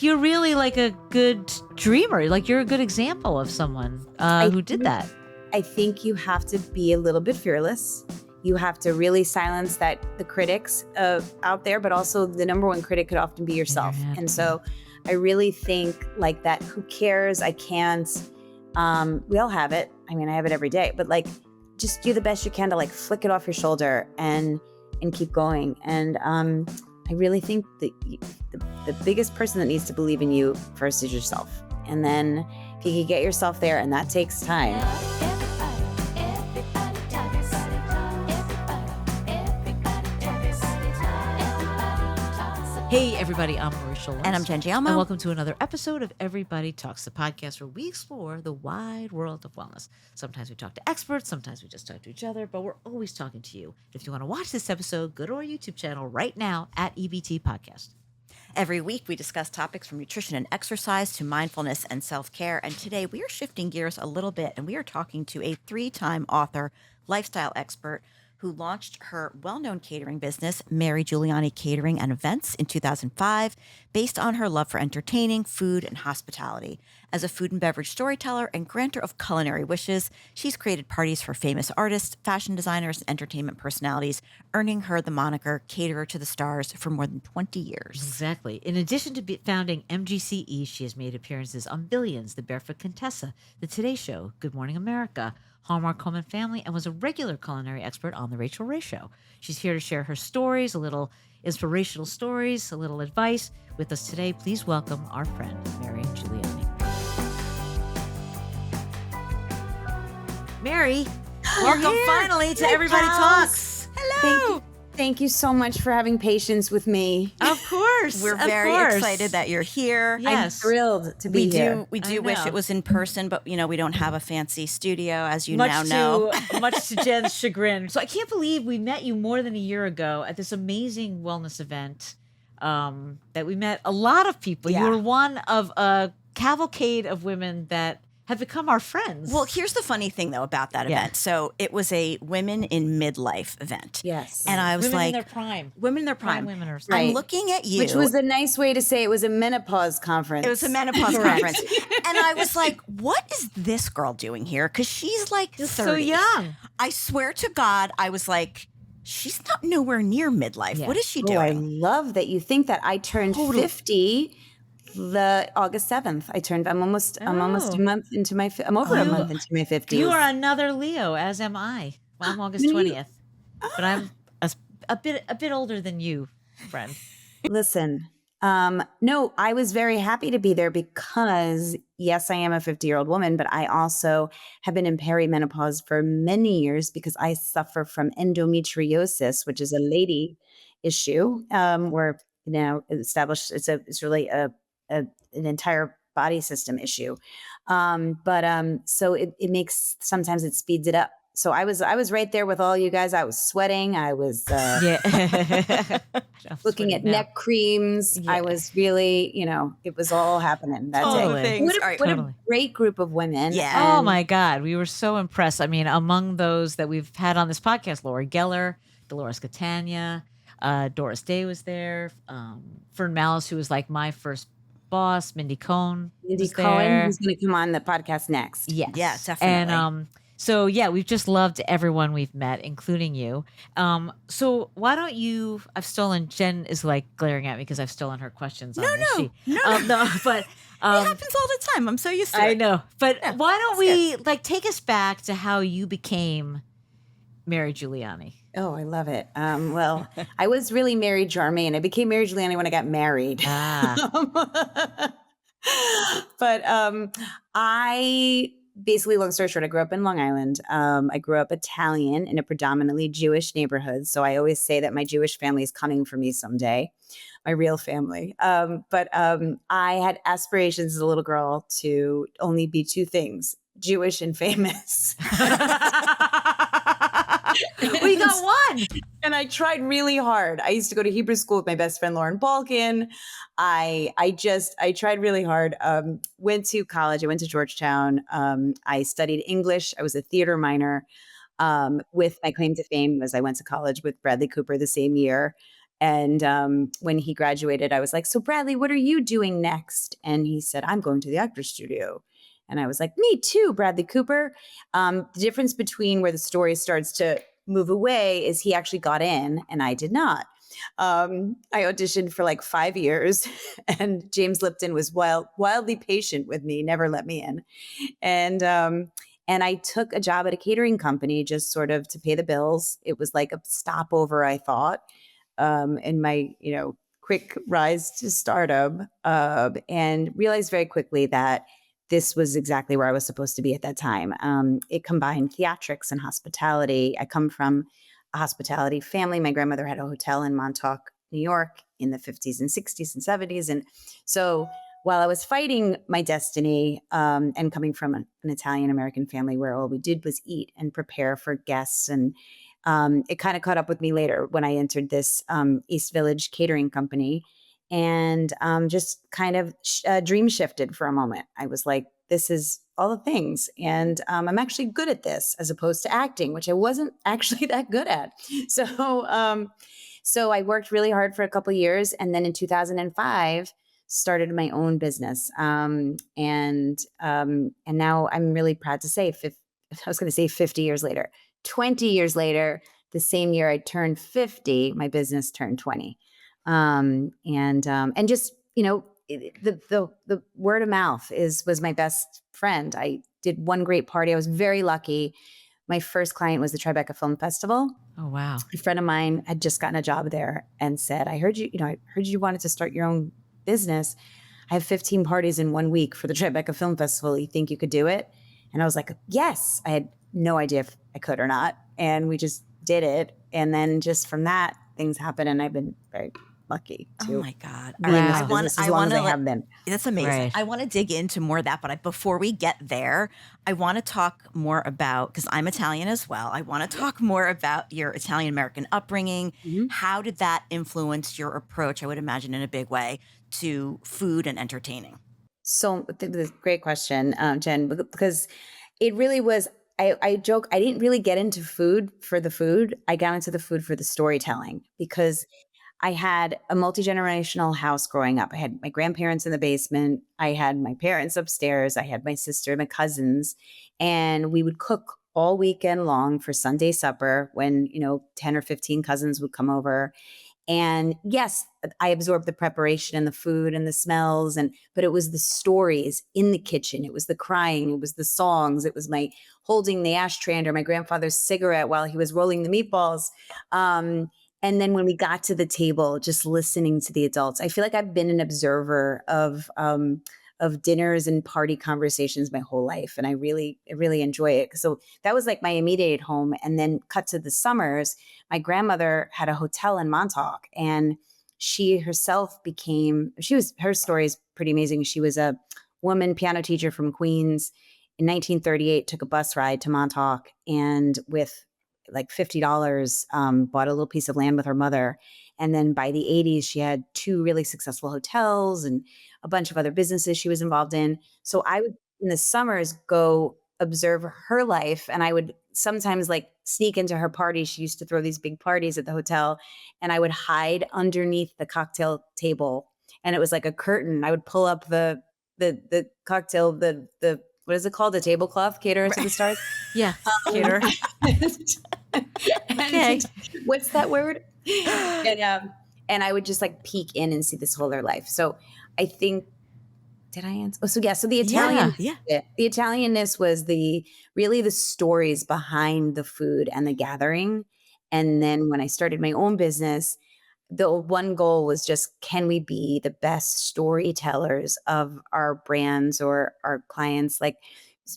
You're really like a good dreamer. Like you're a good example of someone who did that. I think you have to be a little bit fearless. You have to really silence the critics out there, but also the number one critic could often be yourself. head. And so I really think like that, who cares? I can't. We all have it. I mean, I have it every day, but like just do the best you can to like flick it off your shoulder and keep going. And I really think that the biggest person that needs to believe in you first is yourself. And then if you can get yourself there, and that takes time. Hey, everybody, I'm Mary Giuliani. And I'm Jen Gialmo. And welcome to another episode of Everybody Talks, the podcast where we explore the wide world of wellness. Sometimes we talk to experts, sometimes we just talk to each other, but we're always talking to you. If you want to watch this episode, go to our YouTube channel right now at EBT Podcast. Every week, we discuss topics from nutrition and exercise to mindfulness and self-care. And today, we are shifting gears a little bit, and we are talking to a 3-time author, lifestyle expert, who launched her well-known catering business, Mary Giuliani Catering and Events, in 2005, based on her love for entertaining, food, and hospitality. As a food and beverage storyteller and granter of culinary wishes, she's created parties for famous artists, fashion designers, and entertainment personalities, earning her the moniker Caterer to the Stars for more than 20 years. Exactly. In addition to founding MGCE, she has made appearances on Billions, The Barefoot Contessa, The Today Show, Good Morning America, Hallmark Home and Family, and was a regular culinary expert on The Rachel Ray Show. She's here to share her stories, a little inspirational stories, a little advice. With us today, please welcome our friend, Mary Giuliani. Mary, welcome finally to Everybody Talks. Hello! Thank you so much for having patience with me. Of course. We're very excited that you're here. Yes. I'm thrilled to be here. We do wish it was in person, but we don't have a fancy studio, as you much now know. Much to Jen's chagrin. So I can't believe we met you more than a year ago at this amazing wellness event that we met a lot of people. Yeah. You were one of a cavalcade of women that have become our friends. Well, here's the funny thing, though, about that event. So it was a women in midlife event. Yes. And I was women like, in their prime. women in their prime. Women are Right. I'm looking at you. Which was a nice way to say it was a menopause conference. It was a menopause conference. And I was like, what is this girl doing here? Because she's like 30. so young. I swear to God, I was like, she's not nowhere near midlife. Yeah. What is she Oh, I doing? love that you think that. I turned 50 the August 7th. I'm almost a month into I'm over a month into my 50s. You are another Leo, as am I. Well, I'm August 20th. But I'm a bit older than you, friend. Listen, no, I was very happy to be there because, yes, I am a 50-year-old woman, but I also have been in perimenopause for many years because I suffer from endometriosis, which is a lady issue. We're now established it's really an entire body system issue. So it makes, sometimes it speeds it up. So I was right there with all you guys. I was sweating. I was looking at neck creams. Yeah. I was really, it was all happening that Totally. day. What Totally. a great group of women. Yeah. Oh my God, we were so impressed. I mean, among those that we've had on this podcast, Laura Geller, Dolores Catania, Doris Day was there, Fern Malice, who was like my first boss, Mindy Cohn. Mindy Cohen, who's going to come on the podcast next. Yes. Yeah, definitely. And so yeah, we've just loved everyone we've met, including you. So why don't you? I've stolen. Jen is like glaring at me because I've stolen her questions. No, on this sheet. no. But It happens all the time. I'm so used to it. I know. But Yeah, why don't we take us back to how you became Mary Giuliani? Oh, I love it. Well, I was really Mary Jarmaine. I became Mary Giuliani when I got married. But I basically, long story short, I grew up in Long Island. I grew up Italian in a predominantly Jewish neighborhood. So I always say that my Jewish family is coming for me someday, my real family. But I had aspirations as a little girl to only be two things, Jewish and famous. We got one. And I tried really hard. I used to go to Hebrew school with my best friend, Lauren Balkin. I tried really hard. Went to college. I went to Georgetown. I studied English. I was a theater minor. With my claim to fame was I went to college with Bradley Cooper the same year. And when he graduated, I was like, so Bradley, what are you doing next? And he said, I'm going to the actor studio. And I was like, me too, Bradley Cooper. The difference between where the story starts to move away is he actually got in and I did not. I auditioned for like 5 years and James Lipton was wildly patient with me, never let me in. And I took a job at a catering company just sort of to pay the bills. It was like a stopover, I thought, in my, quick rise to stardom, and realized very quickly that this was exactly where I was supposed to be at that time. It combined theatrics and hospitality. I come from a hospitality family. My grandmother had a hotel in Montauk, New York in the 50s and 60s and 70s. And so while I was fighting my destiny, and coming from an Italian American family where all we did was eat and prepare for guests, and it kind of caught up with me later when I entered this East Village catering company, and just kind of dream shifted for a moment. I was like, this is all the things. And I'm actually good at this as opposed to acting, which I wasn't actually that good at. So I worked really hard for a couple of years. And then in 2005, started my own business. And now I'm really proud to say, I was going to say 50 years later, 20 years later, the same year I turned 50, my business turned 20. And just, the word of mouth was my best friend. I did one great party. I was very lucky. My first client was the Tribeca Film Festival. Oh, wow. A friend of mine had just gotten a job there and said, I heard you wanted to start your own business. I have 15 parties in 1 week for the Tribeca Film Festival. You think you could do it? And I was like, yes. I had no idea if I could or not. And we just did it. And then just from that, things happened. And I've been very lucky Oh to my God. be All in right. this business as long as I have been. That's amazing. Right. I want to dig into more of that, but before we get there, I want to talk more about, because I'm Italian as well, I want to talk more about your Italian American upbringing. Mhm. How did that influence your approach, I would imagine in a big way, to food and entertaining? So this great question, Jen, because it really was. I joke, I didn't really get into food for the food. I got into the food for the storytelling because I had a multi-generational house growing up. I had my grandparents in the basement. I had my parents upstairs. I had my sister, my cousins, and we would cook all weekend long for Sunday supper when, 10 or 15 cousins would come over. And yes, I absorbed the preparation and the food and the smells, but it was the stories in the kitchen. It was the crying. It was the songs. It was my holding the ashtray under my grandfather's cigarette while he was rolling the meatballs. And then when we got to the table, just listening to the adults, I feel like I've been an observer of dinners and party conversations my whole life, and I really enjoy it. So that was like my immediate home. And then cut to the summers, my grandmother had a hotel in Montauk, and she herself her story is pretty amazing. She was a woman piano teacher from Queens in 1938, took a bus ride to Montauk, and with like $50, bought a little piece of land with her mother. And then by the 80s, she had two really successful hotels and a bunch of other businesses she was involved in. So I would, in the summers, go observe her life. And I would sometimes like sneak into her parties. She used to throw these big parties at the hotel. And I would hide underneath the cocktail table. And it was like a curtain. I would pull up the cocktail, the what is it called? The tablecloth, caterer to the stars. Yeah. Cater. Okay. And what's that word? And I would just like peek in and see this whole their life. So I think, did I answer? Oh, so yeah. So the Italian, Yeah. the Italianness was really the stories behind the food and the gathering. And then when I started my own business, the one goal was just, can we be the best storytellers of our brands or our clients, like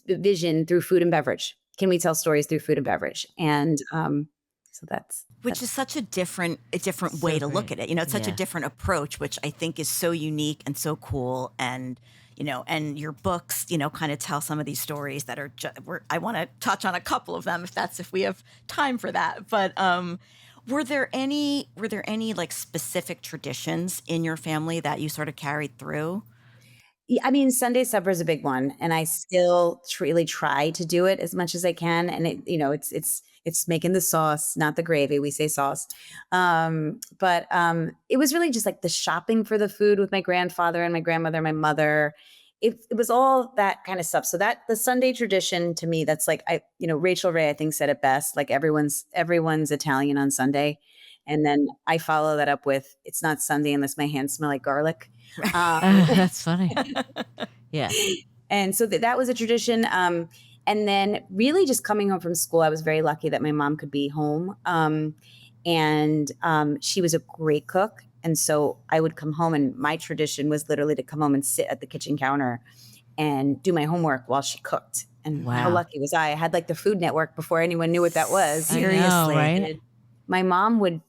vision through food and beverage? Can we tell stories through food and beverage? And so Which is such a different way So to look great. at it. It's such a Yeah. different approach, which I think is so unique and so cool. And and your books, kind of tell some of these stories that are. I want to touch on a couple of them if we have time for that. But were there any like specific traditions in your family that you sort of carried through? Yeah, I mean, Sunday supper is a big one, and I still really try to do it as much as I can. And it's making the sauce, not the gravy. We say sauce, but it was really just like the shopping for the food with my grandfather and my grandmother, and my mother. It was all that kind of stuff. So that the Sunday tradition to me, that's like Rachel Ray I think said it best. Like everyone's Italian on Sunday, and then I follow that up with it's not Sunday unless my hands smell like garlic. That's funny. Yeah. And so that was a tradition. And then really just coming home from school, I was very lucky that my mom could be home. And she was a great cook. And so I would come home, and my tradition was literally to come home and sit at the kitchen counter and do my homework while she cooked. And how Wow. lucky was I? I had like the Food Network before anyone knew what that was. I know, Seriously. right? And my mom would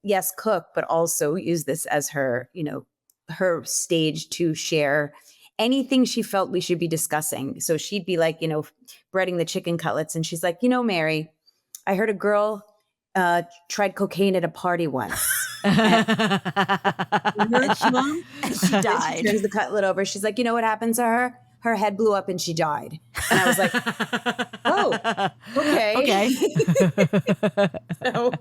yes, cook, but also use this as her, her stage to share anything she felt we should be discussing. So she'd be like, breading the chicken cutlets. And she's like, Mary, I heard a girl tried cocaine at a party once. Mom? And she She died. turns the cutlet over. She's like, you know what happened to her? Her head blew up and she died. And I was like, oh, okay. So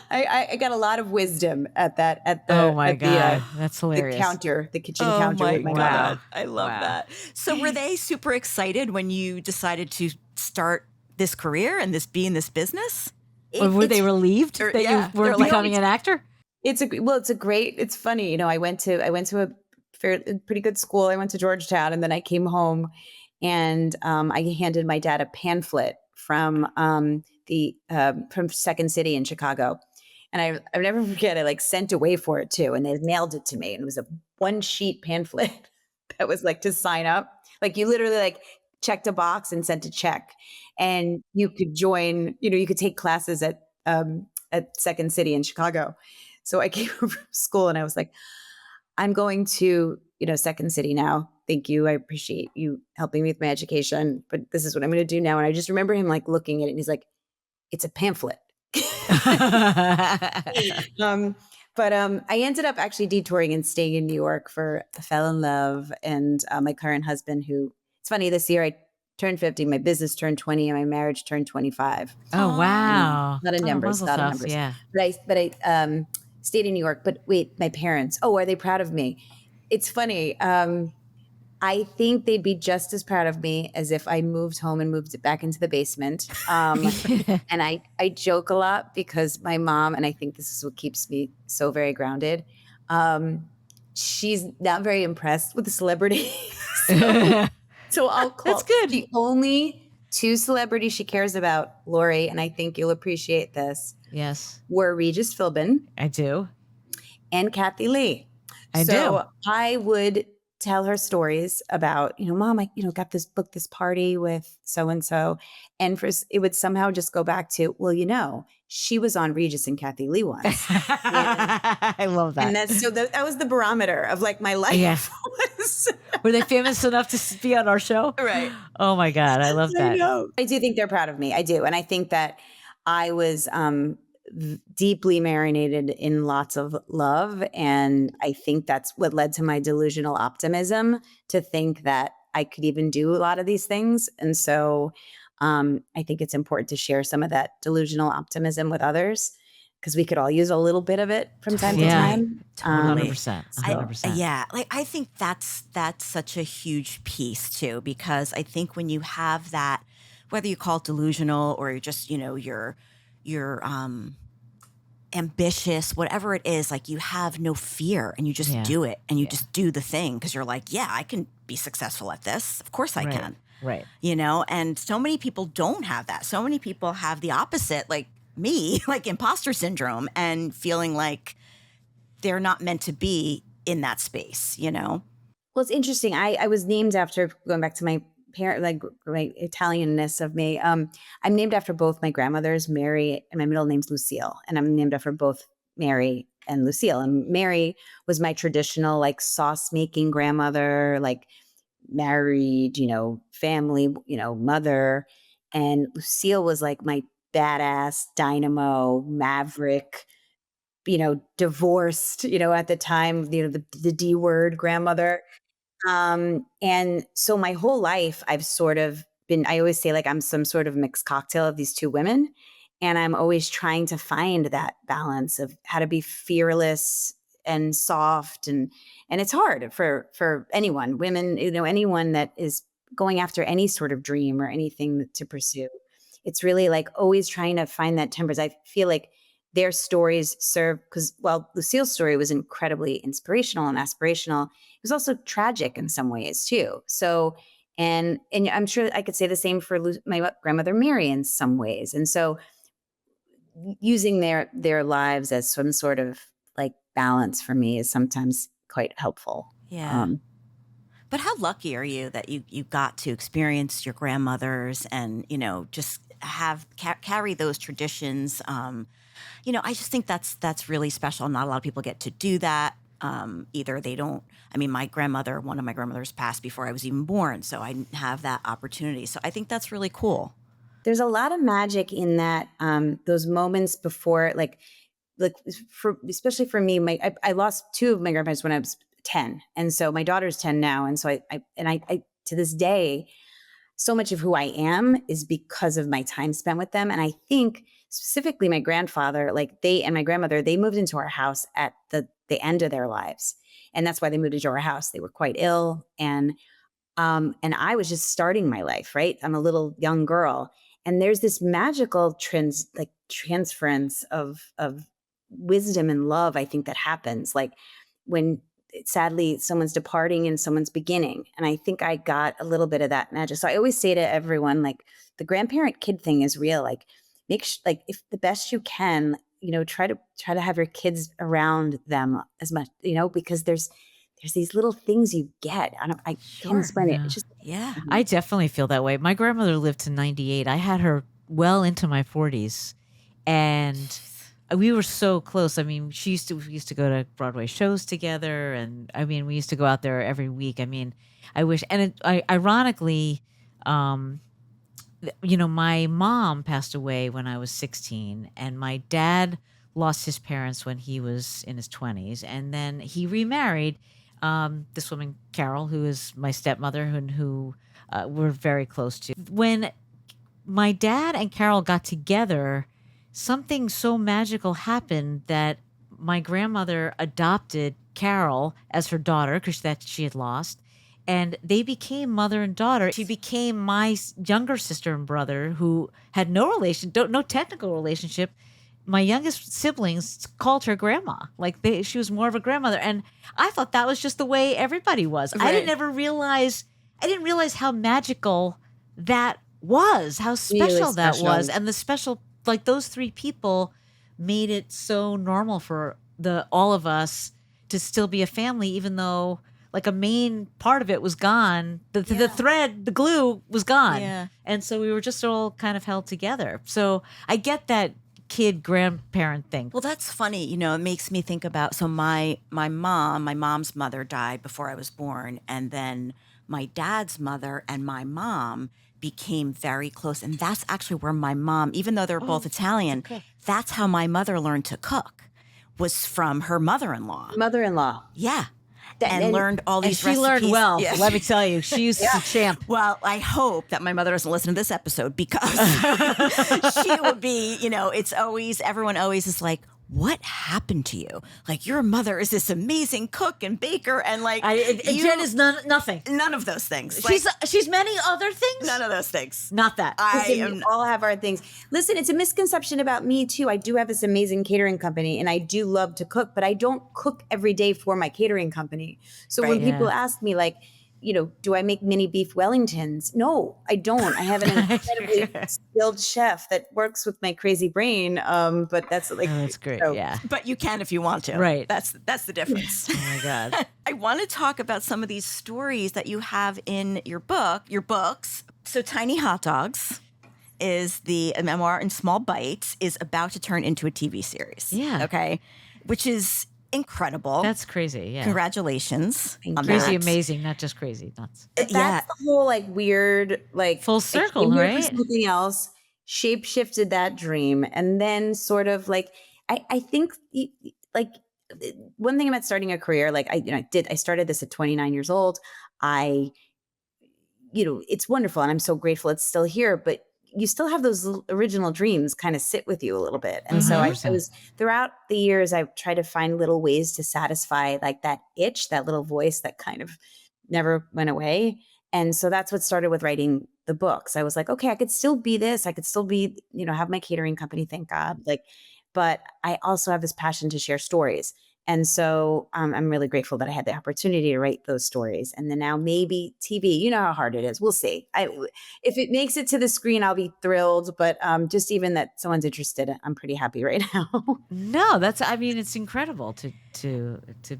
I got a lot of wisdom at the Oh my at the, God. That's the hilarious. counter, the kitchen Oh counter my with my God. mother. I love Wow. that. So were they super excited when you decided to start this career and be in this business? Or were they relieved or- that yeah, you were they're like, becoming an actor? It's funny. I went to a pretty good school. I went to Georgetown, and then I came home, and I handed my dad a pamphlet from from Second City in Chicago. And I never forget, I sent away for it too. And they mailed it to me. And it was a 1-sheet pamphlet that was to sign up. You literally checked a box and sent a check. And you could join, you could take classes at Second City in Chicago. So I came from school and I was like, I'm going to, Second City now. Thank you. I appreciate you helping me with my education, but this is what I'm going to do now. And I just remember him looking at it and he's like, it's a pamphlet. But I ended up actually detouring and staying in New York I fell in love. And my current husband, who, it's funny, this year I turned 50, my business turned 20, and my marriage turned 25. Oh, wow. Not in numbers, Mazel not in tov, numbers. yeah. But I stayed in New York. But wait, my parents, are they proud of me? It's funny. I think they'd be just as proud of me as if I moved home and moved it back into the basement. And I joke a lot because my mom, and I think this is what keeps me so very grounded, she's not very impressed with the celebrity. So I'll call. That's good. The only 2 celebrities she cares about, Lori, and I think you'll appreciate this, Yes, were Regis Philbin I do. and Kathy Lee. I So do. I would tell her stories about, Mom, I, got this party with so-and-so. And it would somehow just go back to, well, she was on Regis and Kathy Lee once. I love that. And that was the barometer of my life. Yeah. was. Were they famous enough to be on our show? Right. Oh my God. I love that. I know. I do think they're proud of me. I do. And I think that I was deeply marinated in lots of love. And I think that's what led to my delusional optimism, to think that I could even do a lot of these things. And so I think it's important to share some of that delusional optimism with others, because we could all use a little bit of it from time to Yeah. time. 100%. I- 100%. yeah, I think that's such a huge piece too, because I think when you have that, whether you call it delusional or you're just you're ambitious, whatever it is, you have no fear and you just Yeah. do it and you just do the thing because you're like, yeah, I can be successful at this. Of course I Right. can. Right. And so many people don't have that. So many people have the opposite, like me, imposter syndrome and feeling like they're not meant to be in that space, Well, it's interesting. I was named after, going back to my parent, my Italianness of me. I'm named after both my grandmothers, Mary, and my middle name's Lucille. And I'm named after both Mary and Lucille. And Mary was my traditional sauce making grandmother, married, family, mother. And Lucille was my badass, dynamo, maverick, divorced, at the time, the D word grandmother. And so my whole life, I've sort of been, I always say like I'm some sort of mixed cocktail of these two women. And I'm always trying to find that balance of how to be fearless and soft. And it's hard for anyone, women, anyone that is going after any sort of dream or anything to pursue. It's really like always trying to find that tempers. I feel like their stories serve because, well, Lucille's story was incredibly inspirational and aspirational. It was also tragic in some ways too. So, and I'm sure I could say the same for my grandmother Mary in some ways. And so, using their lives as some sort of like balance for me is sometimes quite helpful. Yeah. But how lucky are you that you got to experience your grandmothers and, just have carry those traditions. I just think that's really special. Not a lot of people get to do that. Either they don't. I mean, one of my grandmothers passed before I was even born, so I didn't have that opportunity. So I think that's really cool. There's a lot of magic in that, those moments before, like for especially for me, I lost two of my grandparents when I was 10, and so my daughter's 10 now, and so I to this day, so much of who I am is because of my time spent with them, and I think specifically my grandfather, like they and my grandmother, they moved into our house at the end of their lives, and that's why they moved into our house. They were quite ill, and I was just starting my life, right? I'm a little young girl. And there's this magical transference of wisdom and love, I think, that happens. Like when sadly someone's departing and someone's beginning. And I think I got a little bit of that magic. So I always say to everyone, like the grandparent kid thing is real. Like like if the best you can, try to have your kids around them as much, because there's these little things you get. I can't explain it. Yeah. It's just Yeah. I definitely feel that way. My grandmother lived to 98. I had her well into my 40s, and we were so close. I mean, we used to go to Broadway shows together, and I mean, we used to go out there every week. I mean, I wish, and ironically, um, my mom passed away when I was 16, and my dad lost his parents when he was in his 20s, and then he remarried this woman, Carol, who is my stepmother, and who we're very close to. When my dad and Carol got together, something so magical happened that my grandmother adopted Carol as her daughter because that she had lost, and they became mother and daughter. She became my younger sister and brother, who had no technical relationship. My youngest siblings called her grandma. Like she was more of a grandmother, and I thought that was just the way everybody was. I Right. didn't realize how magical that was, how really special that was, special. and the special, like those three people made it so normal for all of us to still be a family, even though like a main part of it was gone. The thread, the glue was gone. Yeah. And so we were just all kind of held together. So I get that kid grandparent thing. Well, that's funny. It makes me think about my mom's mother died before I was born, and then my dad's mother and my mom became very close, and that's actually where my mom, even though they're both Italian, okay. that's how my mother learned to cook, was from her mother-in-law. Mother-in-law. Yeah. And- And learned all And these she recipes. learned well. Yeah. Let me tell you, she's a champ. Well, I hope that my mother doesn't listen to this episode because she would be, it's always, everyone always is like, what happened to you? Like, your mother is this amazing cook and baker, and like, Jen is nothing. none of those things. Like, She's many other things. none of those things. Not that. Listen, we all have our things. Listen, it's a misconception about me too. I do have this amazing catering company, and I do love to cook, but I don't cook every day for my catering company. So when Right. people ask me, like, do I make mini beef Wellingtons? No, I don't. I have an incredibly skilled chef that works with my crazy brain. But that's like, Oh, that's great. so- Yeah. But you can if you want to. Right. That's the difference. Oh my God. I want to talk about some of these stories that you have in your books. So Tiny Hot Dogs is a memoir in small bites, is about to turn into a TV series. Yeah. Okay. Which is incredible. That's crazy. Yeah. Congratulations. On Crazy, that. amazing, not just crazy. Nuts. That's Yeah. the whole like weird, like Full I circle, came here right? For something else, shape shifted that dream, and then sort of like I think like one thing about starting a career, like I started this at 29 years old. I, it's wonderful and I'm so grateful it's still here, but you still have those original dreams kind of sit with you a little bit. And so I 100%. was throughout the years, I tried to find little ways to satisfy like that itch, that little voice that kind of never went away. And so that's what started with writing the books. I was like, okay, I could still be this. I could still be, have my catering company, thank God. Like, but I also have this passion to share stories. And so I'm really grateful that I had the opportunity to write those stories. And then now maybe TV, you know how hard it is. We'll see. If it makes it to the screen, I'll be thrilled. But just even that someone's interested, I'm pretty happy right now. No, it's incredible to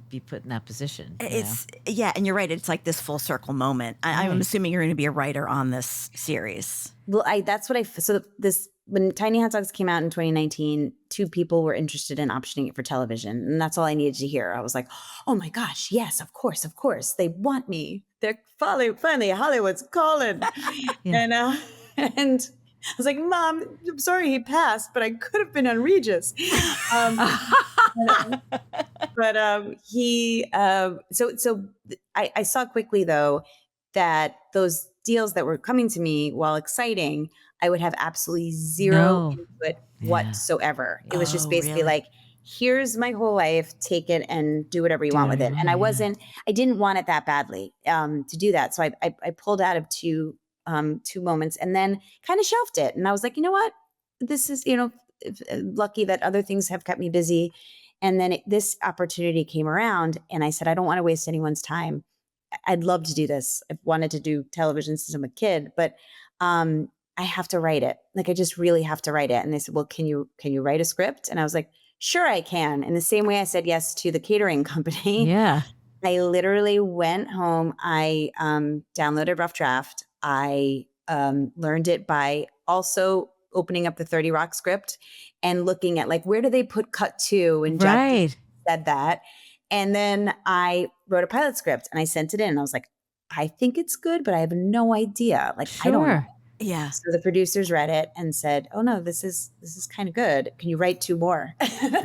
be put in that position. It's yeah, and you're right. It's like this full circle moment. I'm Right. assuming you're going to be a writer on this series. Well, that's what so this, when Tiny Hot Dogs came out in 2019, two people were interested in optioning it for television. And that's all I needed to hear. I was like, oh my gosh, yes, of course. They want me. They're finally Hollywood's calling. Yeah. And I was like, Mom, I'm sorry he passed, but I could have been on Regis. I saw quickly though that those deals that were coming to me, while exciting, I would have absolutely zero No. input Yeah. whatsoever. It was just Oh, basically really? like, here's my whole life, take it and do whatever you want with it. And I didn't want it that badly to do that. So I pulled out of two moments and then kind of shelved it. And I was like, you know what? This is, lucky that other things have kept me busy. And then this opportunity came around and I said, I don't want to waste anyone's time. I'd love to do this. I've wanted to do television since I'm a kid, but I have to write it. Like I just really have to write it. And they said, well, can you write a script? And I was like, sure I can. In the same way I said yes to the catering company. Yeah. I literally went home. I downloaded Rough Draft. I learned it by also opening up the 30 Rock script and looking at like, where do they put cut to? And Jack Right. said that. And then I wrote a pilot script and I sent it in. And I was like, I think it's good, but I have no idea. Like, I don't know. Sure. Yeah. So the producers read it and said, oh no, this is kind of good. Can you write 2 more?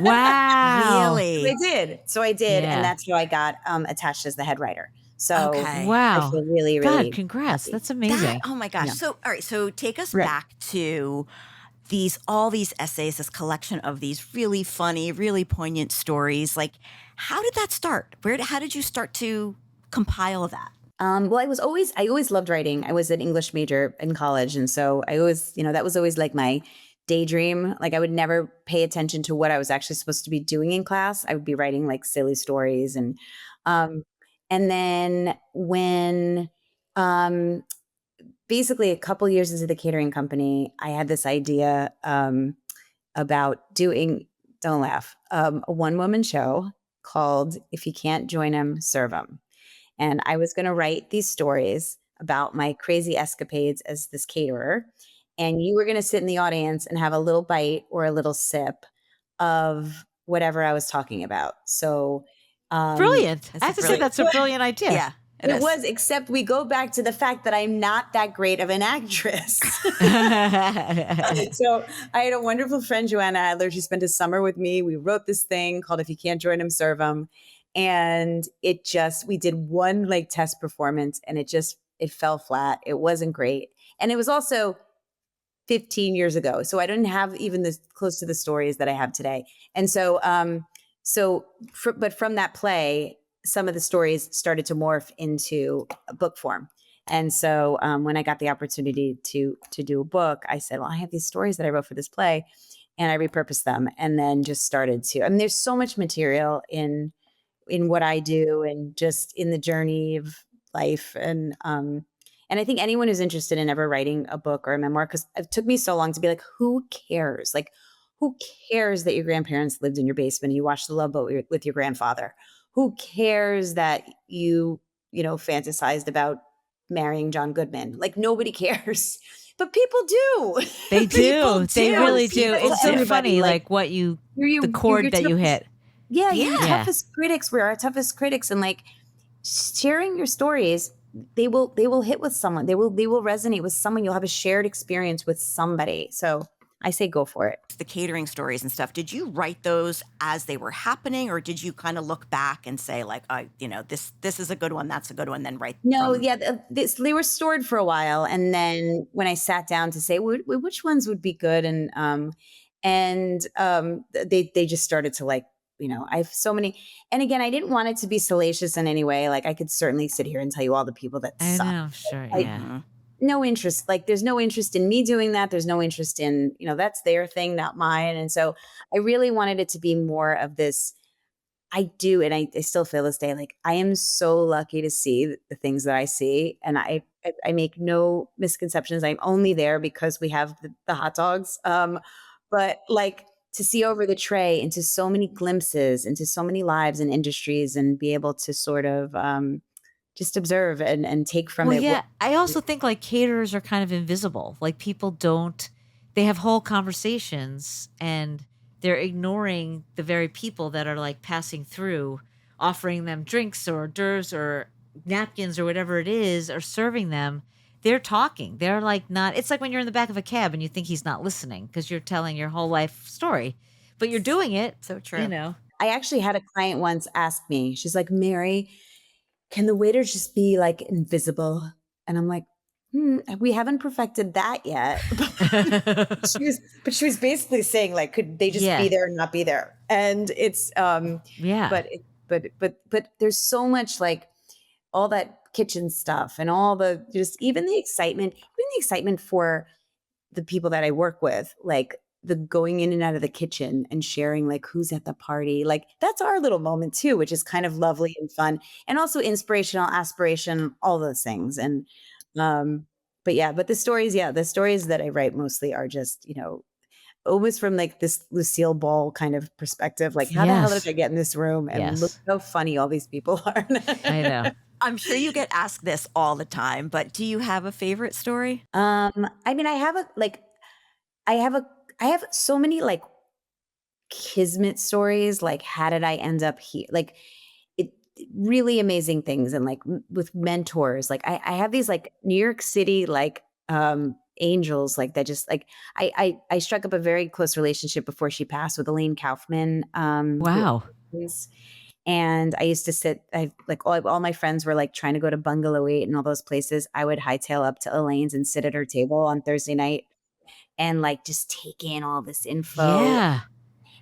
Wow. Really? So I did. Yeah. And that's how I got attached as the head writer. So Okay. I Wow. feel really, really God, congrats. happy. That's amazing. Oh my gosh. Yeah. So, all right. So take us Right. back to all these essays, this collection of these really funny, really poignant stories. Like, how did that start? How did you start to compile that? Well, I always loved writing. I was an English major in college. And so I always, that was always like my daydream. Like I would never pay attention to what I was actually supposed to be doing in class. I would be writing like silly stories. And then when, basically a couple years into the catering company, I had this idea, about doing, don't laugh, a 1-woman show called If You Can't Join 'Em, Serve 'Em. And I was going to write these stories about my crazy escapades as this caterer. And you were going to sit in the audience and have a little bite or a little sip of whatever I was talking about. So, Brilliant. That's I a have to say brilliant- that's a brilliant idea. Yeah. it was, except we go back to the fact that I'm not that great of an actress. So I had a wonderful friend, Joanna Adler. She spent a summer with me. We wrote this thing called If You Can't Join 'Em, Serve 'Em. And we did one like test performance and it fell flat. It wasn't great. And it was also 15 years ago. So I didn't have even this close to the stories that I have today. And so, but from that play, some of the stories started to morph into a book form. And so when I got the opportunity to do a book, I said, well, I have these stories that I wrote for this play, and I repurposed them and then just started to, I mean, there's so much material in what I do and just in the journey of life. And I think anyone who's interested in ever writing a book or a memoir, because it took me so long to be like, who cares? Like, who cares that your grandparents lived in your basement and you watched The Love Boat with your grandfather? Who cares that you fantasized about marrying John Goodman? Like, nobody cares. But people do. They do. They really do. People It's so everybody, funny, like what the chord that you hit. Yeah, you're your Yeah. toughest critics. We're our toughest critics, and like sharing your stories, they will hit with someone. They will resonate with someone. You'll have a shared experience with somebody. So I say go for it. The catering stories and stuff, did you write those as they were happening, or did you kind of look back and say like, this is a good one, that's a good one, then write No, from? yeah, they were stored for a while, and then when I sat down to say which ones would be good, they just started to like, I have so many, and again, I didn't want it to be salacious in any way. Like I could certainly sit here and tell you all the people that I suck. know, sure, I yeah. Mhm. no interest. Like there's no interest in me doing that. There's no interest in that's their thing, not mine. And so I really wanted it to be more of this. I do, and I still feel this day, like, I am so lucky to see the things that I see, and I make no misconceptions. I'm only there because we have the hot dogs, but, like, to see over the tray into so many glimpses, into so many lives and industries and be able to sort of, just observe and take from Well, it what. yeah, I also think like caterers are kind of invisible. Like people don't, they have whole conversations and they're ignoring the very people that are like passing through, offering them drinks or hors d'oeuvres or napkins or whatever it is, or serving them. They're talking. They're like not, it's like when you're in the back of a cab and you think he's not listening because you're telling your whole life story, but you're doing it, So you true. know. I actually had a client once ask me, she's like, "Mary, can the waiters just be, like, invisible?" And I'm like, we haven't perfected that yet." She was basically saying, like, could they just be Yeah. there and not be there? And it's, Yeah. but there's so much, like, all that kitchen stuff and all the just even the excitement for the people that I work with, like the going in and out of the kitchen and sharing like who's at the party. Like that's our little moment too, which is kind of lovely and fun and also inspirational, aspiration, all those things. And um but yeah, but the stories that I write mostly are just, always from like this Lucille Ball kind of perspective. Like, how the hell did Yes. I get in this room? And look Yes. how funny all these people are. I know. I'm sure you get asked this all the time, but do you have a favorite story? I mean, I have a I have so many like kismet stories, like how did I end up here? Like it really amazing things and like with mentors. Like I have these like New York City like angels like that just like I struck up a very close relationship before she passed with Elaine Kaufman, who Wow. is and I used to sit I like all my friends were like trying to go to Bungalow 8 and all those places. I would hightail up to Elaine's and sit at her table on Thursday night and like just take in all this info. Yeah.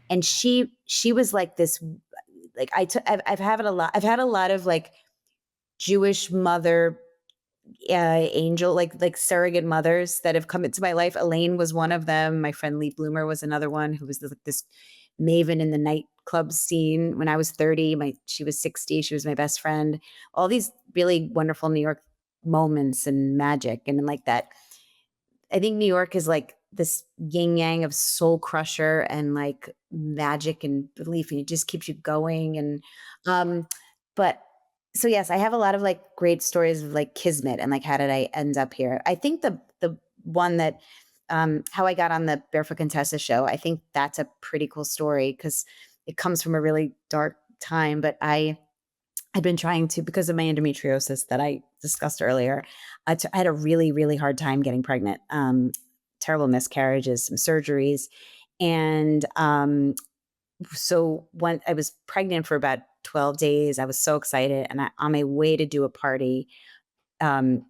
And she was like this like I've had a lot of like Jewish mother angel like surrogate mothers that have come into my life. Elaine was one of them. My friend Lee Bloomer was another one who was this maven in the nightclub scene when I was 30. She was 60. She was my best friend. All these really wonderful New York moments and magic and like that. I think New York is like this yin yang of soul crusher and like magic and belief, and it just keeps you going. And but so yes, I have a lot of like great stories of like kismet and like how did I end up here? I think the one that how I got on the Barefoot Contessa show, I think that's a pretty cool story because it comes from a really dark time. But I'd been trying to, because of my endometriosis that I discussed earlier, I had a really, really hard time getting pregnant. Terrible miscarriages, some surgeries. And so when I was pregnant for about 12 days, I was so excited. And on my way to do a party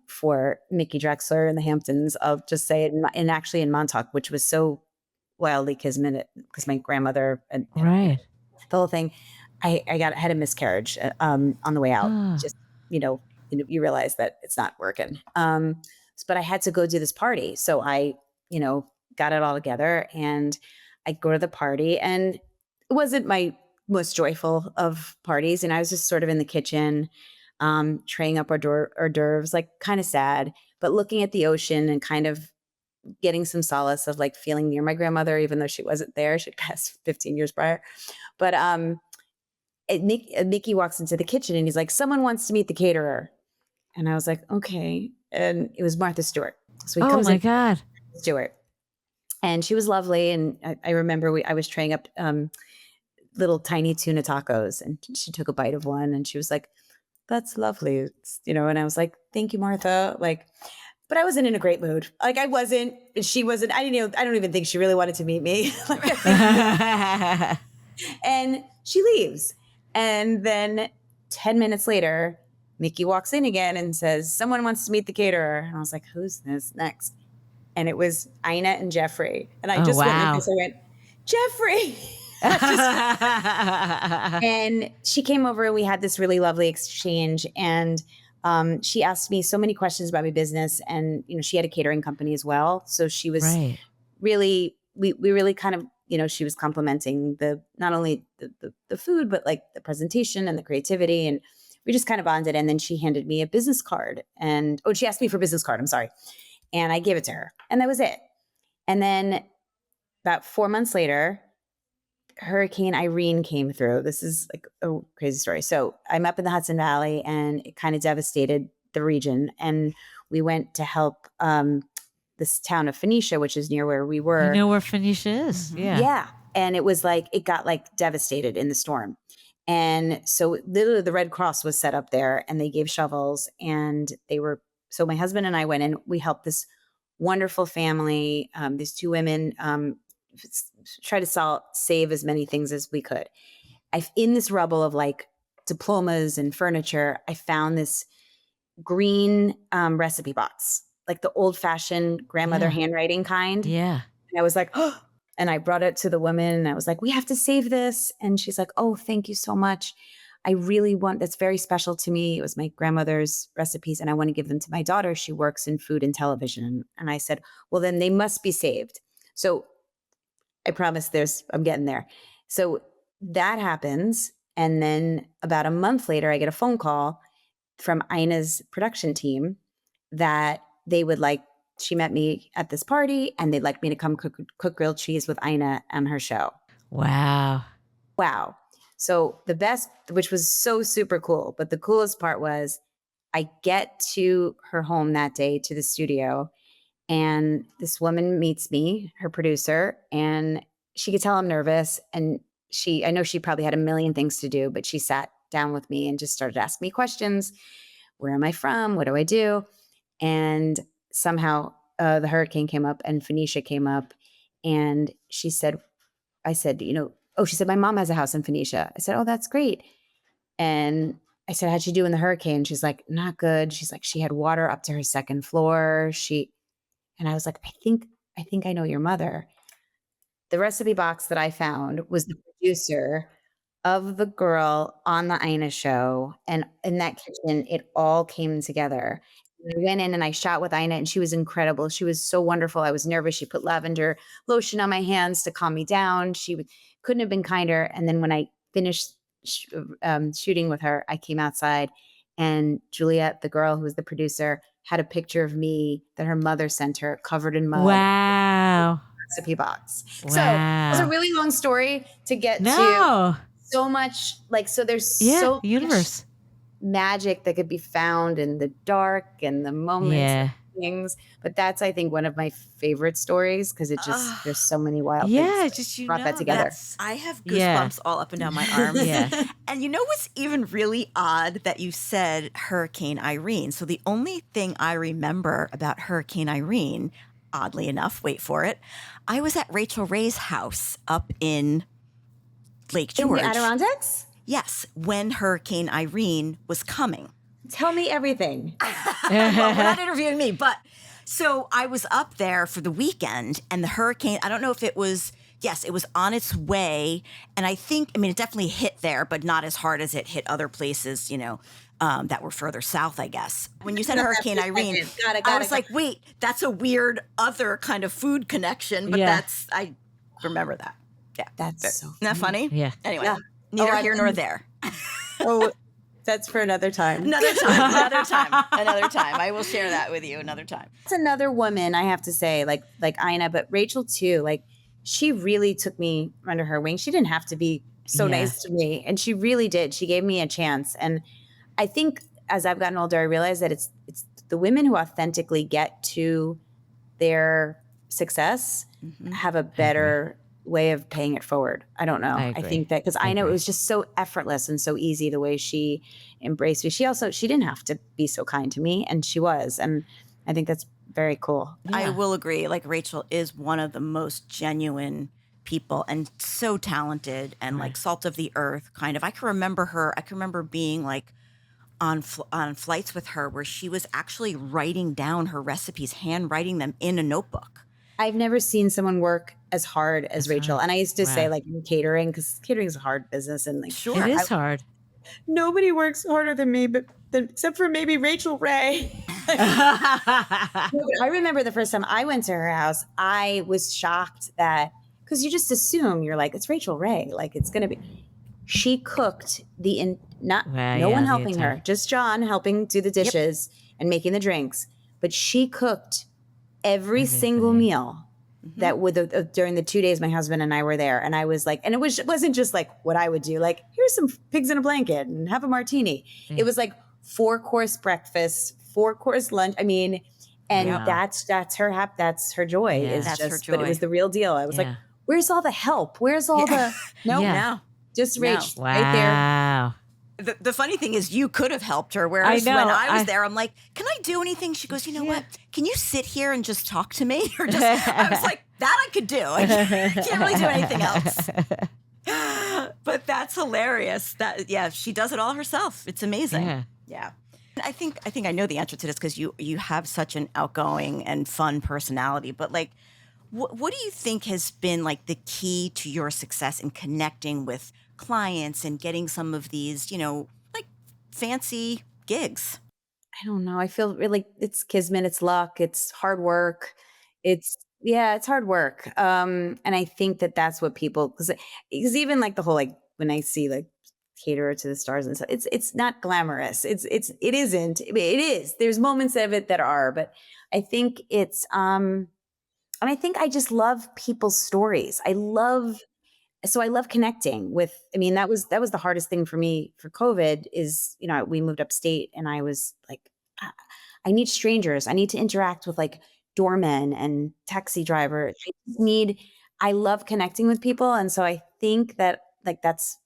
for Mickey Drexler in the Hamptons, I'll just say it, and actually in Montauk, which was so wildly kismet because my grandmother and Right. the whole thing. I had a miscarriage on the way out. Ah. Just you realize that it's not working. But I had to go do this party, so I you know got it all together, and I go to the party, and it wasn't my most joyful of parties, and I was just sort of in the kitchen, traying up hors d'oeuvres, like kind of sad, but looking at the ocean and kind of getting some solace of like feeling near my grandmother, even though she wasn't there. She'd passed 15 years prior. But Mickey walks into the kitchen and he's like, "Someone wants to meet the caterer." And I was like, "Okay." And it was Martha Stewart. So he Oh comes in, my God. Stewart, and she was lovely. And I remember I was traying up little tiny tuna tacos, and she took a bite of one, and she was like, "That's lovely," and I was like, "Thank you, Martha." Like, but I wasn't in a great mood. Like I wasn't, she wasn't, I don't even think she really wanted to meet me. Like, I think and she leaves. And then 10 minutes later, Mickey walks in again and says, someone wants to meet the caterer. And I was like, who's this next? And it was Ina and Jeffrey. And I Oh, just went like wow. this. I went, Jeffrey. And she came over and we had this really lovely exchange. And she asked me so many questions about my business. And, she had a catering company as well. So she was Right. really, we really kind of, she was complimenting not only the food, but like the presentation and the creativity. And we just kind of bonded. And then she handed me a business card she asked me for a business card. I'm sorry. And I gave it to her and that was it. And then about 4 months later, Hurricane Irene came through. This is like a crazy story. So I'm up in the Hudson Valley and it kind of devastated the region. And we went to help this town of Phoenicia, which is near where we were. I know where Phoenicia is. Mhm. Yeah. Yeah. And it was like, it got like devastated in the storm. And so literally the Red Cross was set up there and they gave shovels so my husband and I went and we helped this wonderful family, these two women, try to save as many things as we could. In this rubble of like diplomas and furniture, I found this green recipe box, like the old fashioned grandmother Yeah. handwriting kind. Yeah. And I was like, oh, and I brought it to the woman and I was like, we have to save this. And she's like, oh, thank you so much. That's very special to me. It was my grandmother's recipes and I want to give them to my daughter. She works in food and television. And I said, well, then they must be saved. So I promise I'm getting there. So that happens. And then about a month later, I get a phone call from Ina's production team that she met me at this party and they'd like me to come cook grilled cheese with Ina on her show. Wow. Wow. So the best, which was so super cool, but the coolest part was I get to her home that day to the studio and this woman meets me, her producer, and she could tell I'm nervous. And I know she probably had a million things to do, but she sat down with me and just started asking me questions. Where am I from? What do I do? And somehow the hurricane came up and Phoenicia came up. And she said, she said, my mom has a house in Phoenicia. I said, oh, that's great. And I said, how'd she do in the hurricane? She's like, not good. She's like, she had water up to her second floor. And I was like, I think I know your mother. The recipe box that I found was the producer of the girl on the Ina show. And in that kitchen, it all came together. I went in and I shot with Ina and she was incredible. She was so wonderful. I was nervous. She put lavender lotion on my hands to calm me down. Couldn't have been kinder. And then when I finished shooting with her, I came outside and Juliet, the girl who was the producer, had a picture of me that her mother sent her covered in mud. Wow. Recipe box. Wow. So it was a really long story to get to No. so much there's Yeah. so Universe. much magic that could be found in the dark and the moments Yeah. and things. But that's, I think, one of my favorite stories because there's so many wild Yeah. things It's just, brought that together. I have Yeah. goosebumps all up and down my arms. Yeah. And you know what's even really odd that you said Hurricane Irene. So the only thing I remember about Hurricane Irene, oddly enough, wait for it, I was at Rachel Ray's house up in Lake George. In the Adirondacks? Yes, when Hurricane Irene was coming. Tell me everything. Well, we're not interviewing me, but so I was up there for the weekend and the hurricane, I don't know if it was on its way. And it definitely hit there, but not as hard as it hit other places, that were further south, I guess. When you said Hurricane Irene, I was like, wait, that's a weird other kind of food connection, but Yeah. I remember that. Yeah. That's so Isn't that funny? Yeah. Anyway, Yeah. neither here nor there. Oh, that's for another time. Another time. I will share that with you another time. That's another woman, I have to say, like Ina, but Rachel too. Like, she really took me under her wing. She didn't have to be so Yeah. nice to me, and she really did. She gave me a chance, and I think as I've gotten older, I realize that it's the women who authentically get to their success have a better way of paying it forward. I don't know. I I agree. think that because I know it was just so effortless and so easy the way she embraced me. She didn't have to be so kind to me, and she was. And I think that's very cool. I Yeah. will agree. Like Rachel is one of the most genuine people and so talented and like Right. salt of the earth kind of. I can remember her. I can remember being like on flights with her where she was actually writing down her recipes, handwriting them in a notebook. I've never seen someone work as hard as That's Rachel. hard. And I used to say Wow. like in catering, because catering is a hard business, and like It Sure. is hard. nobody works harder than me, except for maybe Rachel Ray. No, but I remember the first time I went to her house, I was shocked that, because you just assume, you're like, it's Rachel Ray, like it's gonna be. She cooked not Wow, no yeah, one the helping entire- her, just John helping do the dishes and making the drinks, but she cooked every single Everything. meal that would during the 2 days my husband and I were there. And I was like, and wasn't just like what I would do, like here's some pigs in a blanket and have a martini. Yeah. It was like 4-course breakfast, 4-course lunch. I mean, and Wow. that's her joy. Yeah. Is That's her just, but it joy. was the real deal. I was like, Yeah. where's all the help? Where's all the no, Yeah. No. just No. Rach right there. Wow. The funny thing is you could have helped her. Whereas I know, when I was I- there, I'm like, can I do anything? She goes, you know Yeah. what? Can you sit here and just talk to me? Or just, I was like, that I could do. I can't really do anything else. But that's hilarious. That, yeah, she does it all herself. It's amazing. Yeah. Yeah. I think I know the answer to this because you have such an outgoing and fun personality. But like, what do you think has been like the key to your success in connecting with clients and getting some of these, like fancy gigs? I don't know. I feel really, it's kismet, it's luck, it's hard work. It's hard work. And I think that's what people, because even like the whole, like when I see like caterer to the stars and stuff, it's not glamorous. It isn't. I mean, it is. There's moments of it that are, but I think it's and I think I just love people's stories. I love connecting with. I mean, that was the hardest thing for me for COVID is, we moved upstate and I was like, "Ah, I need strangers. I need to interact with like doormen and taxi drivers. I love connecting with people. And so I think that like that's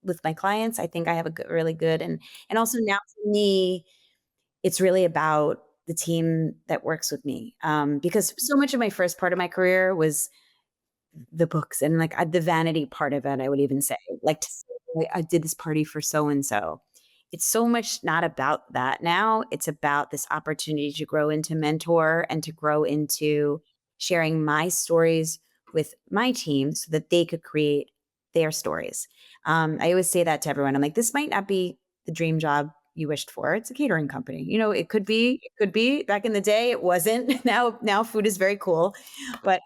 with my clients, I think I have a really good, and also now for me, it's really about the team that works with me. Because so much of my first part of my career was the books and like the vanity part of it, I would even say, like to say, I did this party for so and so. It's so much not about that now. It's about this opportunity to grow into mentor and to grow into sharing my stories with my team so that they could create their stories. I always say that to everyone. I'm like, this might not be the dream job you wished for. It's a catering company. It could be. It could be. Back in the day, it wasn't. Now food is very cool, but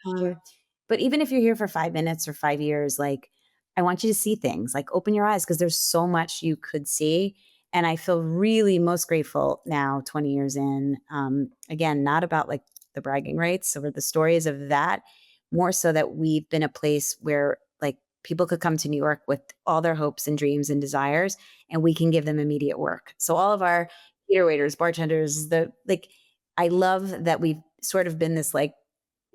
even if you're here for 5 minutes or 5 years, like I want you to see things, like open your eyes because there's so much you could see. And I feel really most grateful now, 20 years in. Again, not about like the bragging rights or the stories of that, more so that we've been a place where like people could come to New York with all their hopes and dreams and desires, and we can give them immediate work. So all of our cater waiters, bartenders, I love that we've sort of been this like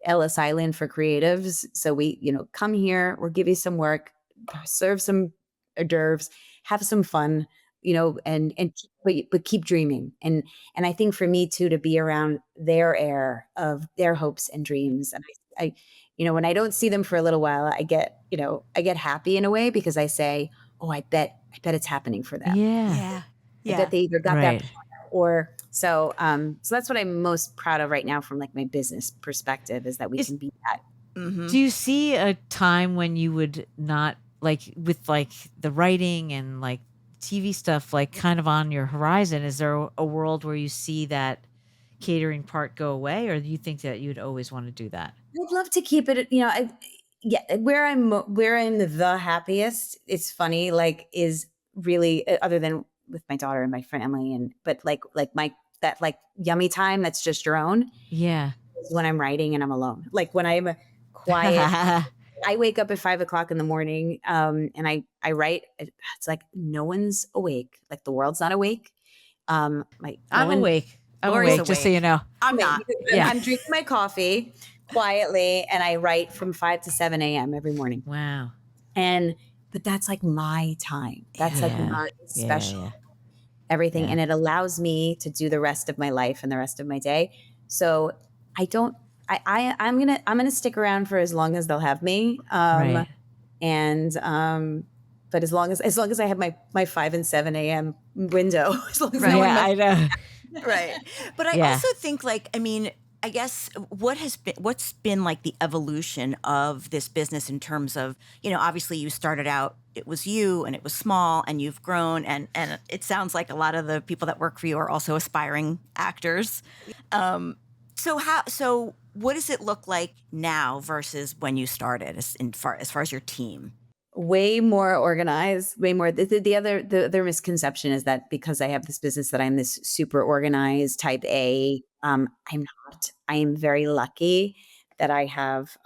Ellis Island for creatives. So we, come here, we'll give you some work, serve some hors d'oeuvres, have some fun, but keep dreaming. And I think for me too, to be around their air of their hopes and dreams. And I when I don't see them for a little while, I get happy in a way because I say, oh, I bet it's happening for them. Yeah. I bet they either got Right. that or so that's what I'm most proud of right now from like my business perspective is that we can be that. Mm-hmm. Do you see a time when you would not like with like the writing and like TV stuff like kind of on your horizon? Is there a world where you see that catering part go away, or do you think that you'd always want to do that? I'd love to keep it, where I'm the happiest. It's funny, like is really other than with my daughter and my family, but like my that like yummy time that's just your own Yeah. is when I'm writing and I'm alone. Like when I'm quiet, I wake up at 5 o'clock in the morning, and I write. It's like no one's awake, like the world's not awake. I'm awake. I'm Lori's awake, just so awake. you know. I'm not. Yeah. I'm drinking my coffee quietly, and I write from 5 to 7 a.m. every morning. Wow. But that's like my time. That's like Yeah. my special Yeah. everything. Yeah. And it allows me to do the rest of my life and the rest of my day So I don't, I'm gonna stick around for as long as they'll have me. Right. And but as long as I have my 5 and 7 a.m. window, as long as no Right. one Yeah, I messes. know. Right. But I Yeah. also think like, I mean, I guess what's been like the evolution of this business in terms of, obviously you started out, it was you and it was small and you've grown and it sounds like a lot of the people that work for you are also aspiring actors. Um, so what does it look like now versus when you started as far as your team? Way more organized, way more. The other misconception is that because I have this business that I'm this super organized type A. I'm not. I am very lucky that I have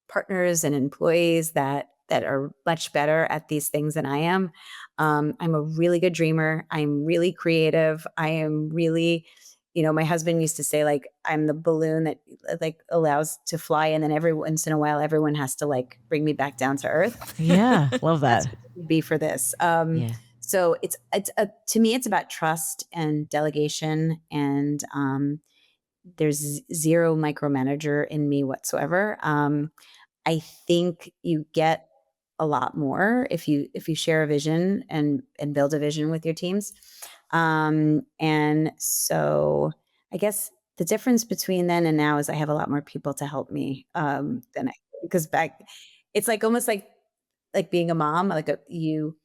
partners and employees that are much better at these things than I am. I'm a really good dreamer. I'm really creative. I am really, my husband used to say like I'm the balloon that like allows to fly, and then every once in a while, everyone has to like bring me back down to earth. Yeah. Love That's that. what it would be for this. Yeah. So to me, it's about trust and delegation, and there's zero micromanager in me whatsoever. I think you get a lot more if you share a vision and build a vision with your teams. And so I guess the difference between then and now is I have a lot more people to help me than I because back it's like almost like being a mom, like you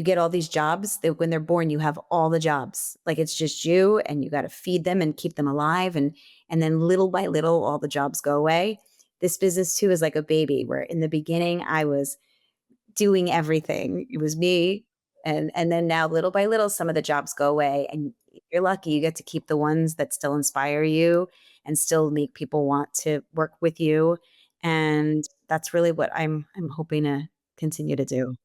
get all these jobs that when they're born, you have all the jobs. Like it's just you and you got to feed them and keep them alive. And then little by little, all the jobs go away. This business too is like a baby where in the beginning I was doing everything. It was me. And then now little by little, some of the jobs go away. And if you're lucky, you get to keep the ones that still inspire you and still make people want to work with you. And that's really what I'm hoping to continue to do.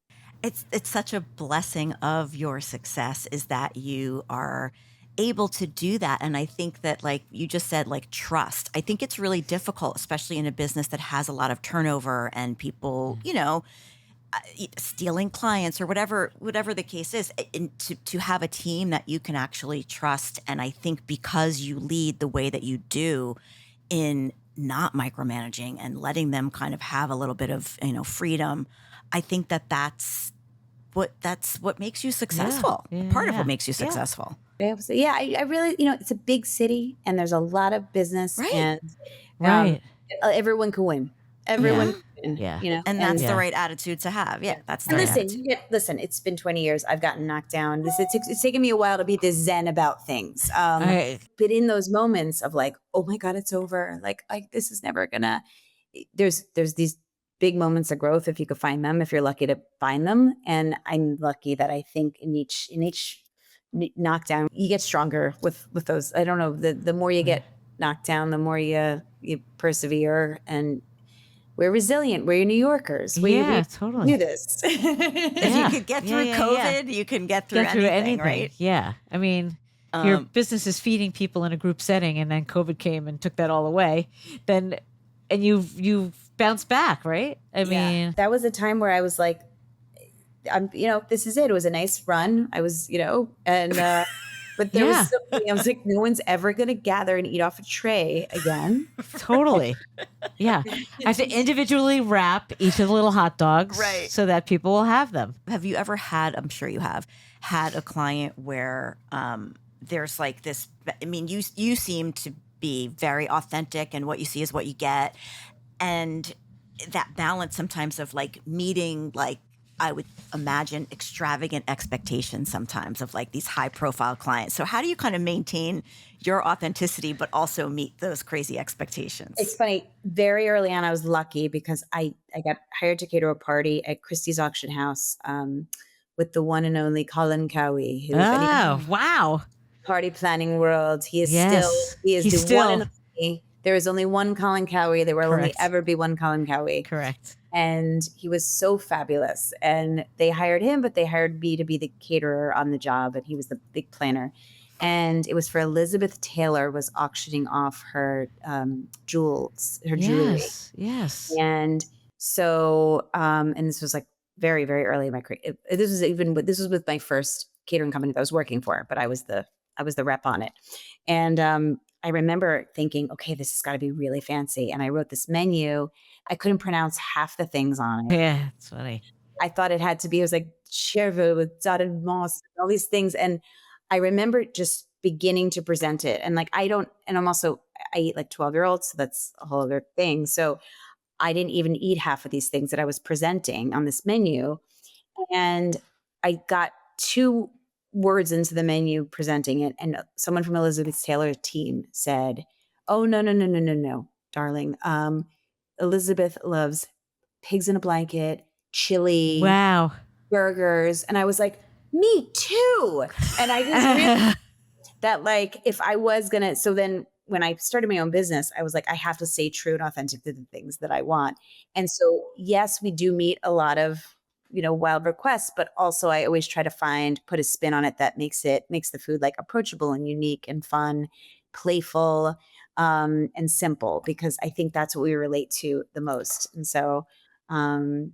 It's such a blessing of your success is that you are able to do that. And I think that like you just said, like trust, I think it's really difficult, especially in a business that has a lot of turnover and people, stealing clients or whatever the case is, and to have a team that you can actually trust. And I think because you lead the way that you do in not micromanaging and letting them kind of have a little bit of freedom, I think that that's what makes you Yeah. successful. Yeah. Part of Yeah. what makes you Yeah. successful. Yeah, I really, it's a big city and there's a lot of business Right. and um, Right. everyone can win. Yeah. Everyone can win, Yeah. And that's and the Yeah. right attitude to have. Yeah, that's the and right listen, attitude. listen, it's been 20 years. I've gotten knocked down. It's taken me a while to be this zen about things. I, But in those moments of like, oh my God, it's over. Like, this is never gonna, there's these big moments of growth if you could find them, if you're lucky to find them. And I'm lucky that I think in each knockdown, you get stronger with those. I don't know, the more you get knocked down, the more you persevere, and we're resilient. We're New Yorkers. We yeah, do totally. this. If you Yeah. could get Yeah. through Yeah. Yeah. COVID, you can get through Get through anything, anything. right? Yeah. I mean, your Um, business is feeding people in a group setting, and then COVID came and took that all away. Then, and you've bounced back, right? I mean, That was a time where I was like, this is it. It was a nice run. I was, but there was yeah, something, I was like, no one's ever going to gather and eat off a tray again. totally. Yeah. I have to individually wrap each of the little hot dogs Right. so that people will have them. have you ever had, I'm sure you have, had a client where there's like this, I mean, you seem to be very authentic and what you see is what you get. And that balance sometimes of like meeting, like, I would imagine extravagant expectations sometimes of like these high profile clients. So how do you kind of maintain your authenticity, but also meet those crazy expectations? It's funny. Very early on, I was lucky because I got hired to cater a party at Christie's auction house with the one and only Colin Cowie, who, if any Oh, wow. party planning world, he is Yes. the He's one and still only. There is only one Colin Cowie. There will only correct. ever be one Colin Cowie. Correct. And he was so fabulous. And they hired him, but they hired me to be the caterer on the job. And he was the big planner. And it was for Elizabeth Taylor was auctioning off her jewelry. Yes. Yes. And so, and this was like very, very early in my career. This was with my first catering company that I was working for, but I was the rep on it. And I remember thinking, okay, this has got to be really fancy. And I wrote this menu. I couldn't pronounce half the things on it. Yeah, it's funny. I thought it had to be, it was like chèvre with dotted moss, all these things. And I remember just beginning to present it. And like, I'm also, I eat like 12-year-olds. So that's a whole other thing. So I didn't even eat half of these things that I was presenting on this menu. And I got 2 words into the menu presenting it, and someone from Elizabeth Taylor's team said, "Oh, no, no, no, no, no, no, darling. Elizabeth loves pigs in a blanket, chili, Wow. burgers." And I was like, "Me too." And I just realized that like if I was gonna, so then when I started my own business, I was like, I have to stay true and authentic to the things that I want. And so yes, we do meet a lot of, wild requests, but also I always try to put a spin on it that makes the food like approachable and unique and fun, playful, and simple, because I think that's what we relate to the most. And um,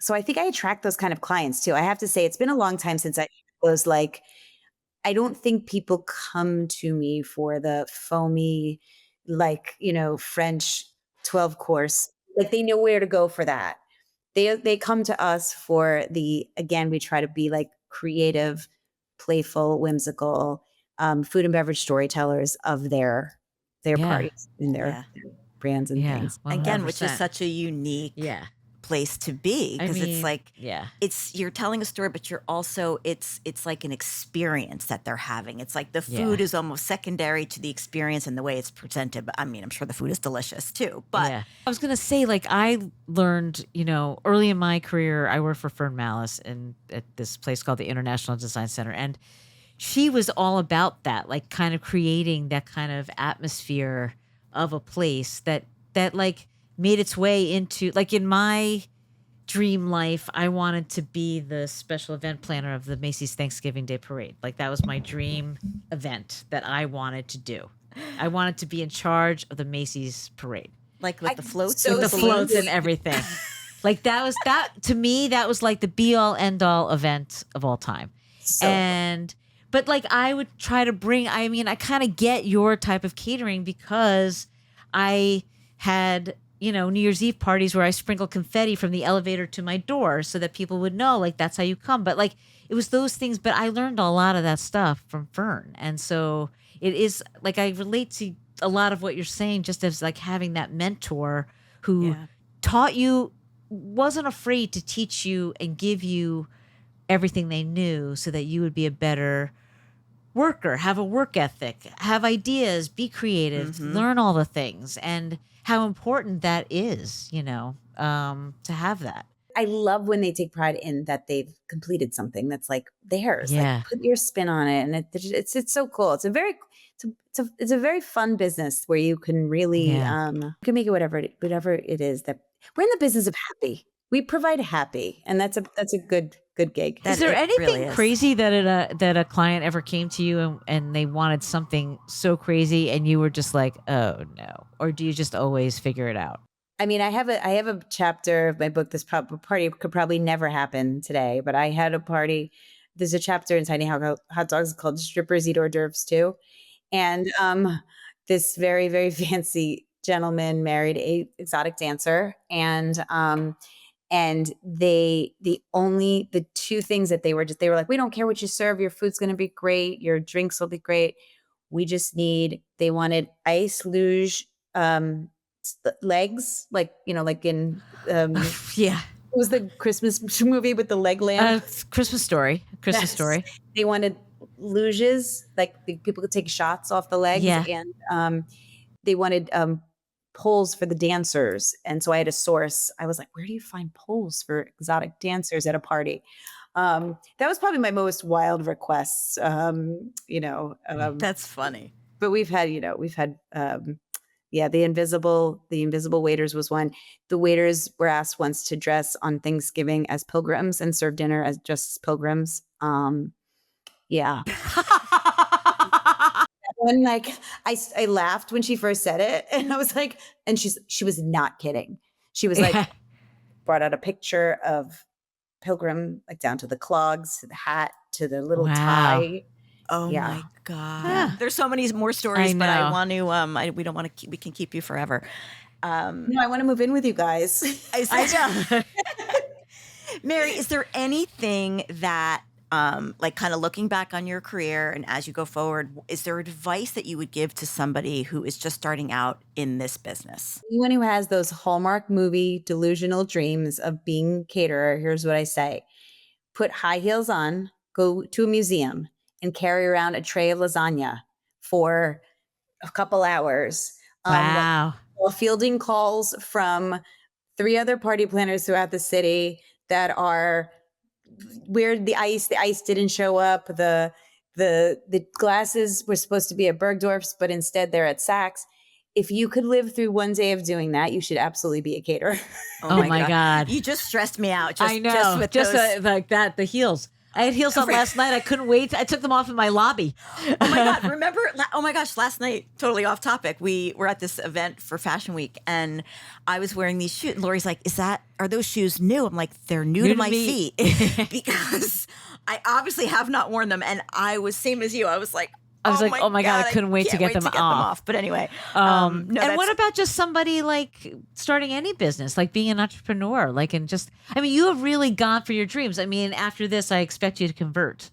so I think I attract those kind of clients too. I have to say, it's been a long time since I was like, I don't think people come to me for the foamy, like, French 12 course. Like they know where to go for that. They come to us for again, we try to be like creative, playful, whimsical, food and beverage storytellers of their Yeah. parties and Yeah. their brands and Yeah. things. Again, which is 100%. such a unique Yeah. place to be, I because it's mean, like yeah. you're telling a story, but you're also it's like an experience that they're having. It's like the food Yeah. is almost secondary to the experience and the way it's presented. But I mean, I'm sure the food is delicious too. But Yeah. I was going to say, like, I learned, early in my career, I worked for Fern Malice at this place called the International Design Center. And she was all about that, like kind of creating that kind of atmosphere of a place that like made its way into, like, in my dream life, I wanted to be the special event planner of the Macy's Thanksgiving Day Parade. Like that was my dream event that I wanted to do. I wanted to be in charge of the Macy's parade like with the floats, so and with the floats balloons. and everything. Like that to me, that was like the be all end all event of all time. So And but like I would try to bring, I mean, I kind of get your type of catering because I had, New Year's Eve parties where I sprinkled confetti from the elevator to my door so that people would know, like, that's how you come. But like it was those things, but I learned a lot of that stuff from Fern. And so it is like I relate to a lot of what you're saying, just as like having that mentor who Yeah. taught you, wasn't afraid to teach you and give you everything they knew so that you would be a better worker, have a work ethic, have ideas, be creative, learn all the things, and how important that is, to have that. I love when they take pride in that they've completed something that's like theirs. Like Yeah. put your spin on it, and it's so cool. It's a very fun business where you can really Yeah. you can make it whatever it is that we're in the business of happy. We provide happy, and that's a good gig. Is That there it anything really is. crazy that a client ever came to you and they wanted something so crazy and you were just like, oh no? Or do you just always figure it out? I mean, I have a chapter of my book. This party could probably never happen today, but I had a party. There's a chapter in Tiny Hot Dogs called "Strippers Eat Hors d'oeuvres Too," and this very very fancy gentleman married a exotic dancer, and the two things that they were like, we don't care what you serve, your food's going to be great, your drinks will be great. They wanted ice luge legs, like like in Yeah. what was the Christmas movie with the leg lamp? Christmas Story. Christmas Yes. Story. They wanted luges, like people could take shots off the legs, Yeah. and they wanted poles for the dancers. And so I had a source. I was like, where do you find poles for exotic dancers at a party? That was probably my most wild requests. That's funny. But yeah, the invisible waiters was one. The waiters were asked once to dress on Thanksgiving as pilgrims and serve dinner as just pilgrims. Yeah. One, like I laughed when she first said it, and I was like, and she was not kidding. She was like, brought out a picture of pilgrim, like down to the clogs, to the hat, to the little Wow. tie. Oh Yeah. my God. Yeah. There's so many more I stories, but I know. want to, we don't want to keep, we can keep you forever. No, I want to move in with you guys. I know. Mary, is there anything that, like kind of looking back on your career and as you go forward, is there advice that you would give to somebody who is just starting out in this business? Anyone who has those Hallmark movie delusional dreams of being a caterer, here's what I say. Put high heels on, go to a museum, and carry around a tray of lasagna for a couple hours, while Wow. fielding calls from 3 other party planners throughout the city that are where the ice didn't show up. The glasses were supposed to be at Bergdorf's, but instead they're at Saks. If you could live through one day of doing that, you should absolutely be a caterer. Oh my God. You just stressed me out. I know. Just with Just those. like that, the heels. I had heels on last night. I couldn't wait. I took them off in my lobby. Oh my God. Remember? Oh my gosh. Last night, totally off topic. We were at this event for Fashion Week and I was wearing these shoes. Lori's like, are those shoes new? I'm like, they're new to my me. feet because I obviously have not worn them. And I was same as you. I was like, oh my God, I couldn't wait to get them off. But anyway. No, and what about just somebody like starting any business, like being an entrepreneur, like, and just, I mean, you have really gone for your dreams. I mean, after this, I expect you to convert.